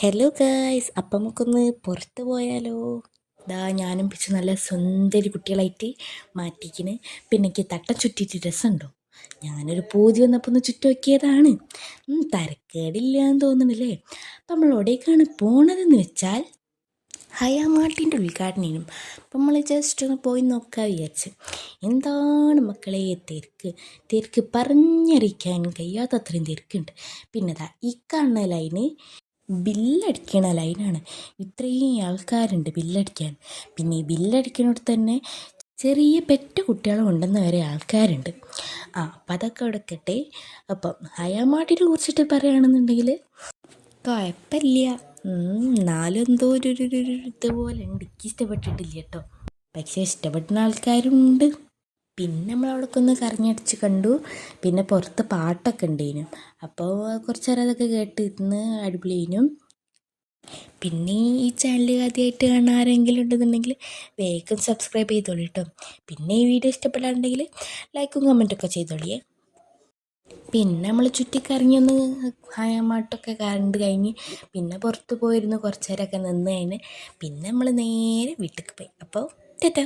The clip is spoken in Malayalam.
ഹലോ ഗായ്സ്, അപ്പം നമുക്കൊന്ന് പുറത്ത് പോയാലോ? ഞാനും പിച്ച് നല്ല സുന്ദരി കുട്ടികളായിട്ട് മാറ്റിക്കിന്. പിന്നെ എനിക്ക് തട്ടം ചുറ്റിയിട്ട് രസമുണ്ടോ? ഞാനൊരു പൂതി വന്നപ്പോൾ ഒന്ന് ചുറ്റി നോക്കിയതാണ്. തരക്കേടില്ലാന്ന് തോന്നുന്നില്ലേ? അപ്പം നമ്മൾ എവിടേക്കാണ് പോണതെന്ന് വെച്ചാൽ ഹയാമാട്ടിൻ്റെ ഉദ്ഘാടനം. അപ്പം നമ്മൾ ജസ്റ്റ് ഒന്ന് പോയി നോക്കാൻ വിചാരിച്ച്. എന്താണ് മക്കളെ തിരക്ക് പറഞ്ഞറിയിക്കാൻ കഴിയാത്തത്രയും തിരക്കുണ്ട്. പിന്നെ ഈ കാണുന്ന ലൈന് ബില്ലടിക്കണ ലൈനാണ്. ഇത്രയും ആൾക്കാരുണ്ട് ബില്ലടിക്കാൻ. പിന്നെ ഈ ബില്ലടിക്കുന്നിടത്ത് തന്നെ ചെറിയ പെറ്റ കുട്ടികൾ കൊണ്ടുവന്ന വരെ ആൾക്കാരുണ്ട്. അപ്പം അതൊക്കെ എടുക്കട്ടെ. അപ്പം ഹയാമാട്ടിനെ കുറിച്ചിട്ട് പറയുകയാണെന്നുണ്ടെങ്കിൽ കുഴപ്പമില്ല. എന്നാലും എന്തോ ഒരു ഇതുപോലെ ഉണ്ട്. എനിക്ക് ഇഷ്ടപ്പെട്ടിട്ടില്ല കേട്ടോ. പക്ഷേ ഇഷ്ടപ്പെടുന്ന ആൾക്കാരുണ്ട്. പിന്നെ നമ്മളവിടേക്ക് ഒന്ന് കറങ്ങിയടിച്ച് കണ്ടു. പിന്നെ പുറത്ത് പാട്ടൊക്കെ ഉണ്ടേനും. അപ്പോൾ കുറച്ച് നേരം അതൊക്കെ കേട്ട് ഇരുന്ന് അടിപൊളിയേനും. പിന്നെ ഈ ചാനൽ ആദ്യമായിട്ട് കാണാൻ ആരെങ്കിലും ഉണ്ടെന്നുണ്ടെങ്കിൽ വേഗം സബ്സ്ക്രൈബ് ചെയ്തോളൂ കേട്ടോ. പിന്നെ ഈ വീഡിയോ ഇഷ്ടപ്പെടാറുണ്ടെങ്കിൽ ലൈക്കും കമൻറ്റൊക്കെ ചെയ്തോളിയേ. പിന്നെ നമ്മൾ ചുറ്റിക്കറങ്ങിയൊന്ന് ഹയാമാട്ടൊക്കെ കണ്ട് കഴിഞ്ഞ് പിന്നെ പുറത്ത് പോയിരുന്നു കുറച്ച് നേരമൊക്കെ നിന്ന് കഴിഞ്ഞ് പിന്നെ നമ്മൾ നേരെ വീട്ടിലേക്ക് പോയി. അപ്പോൾ ടാറ്റാ.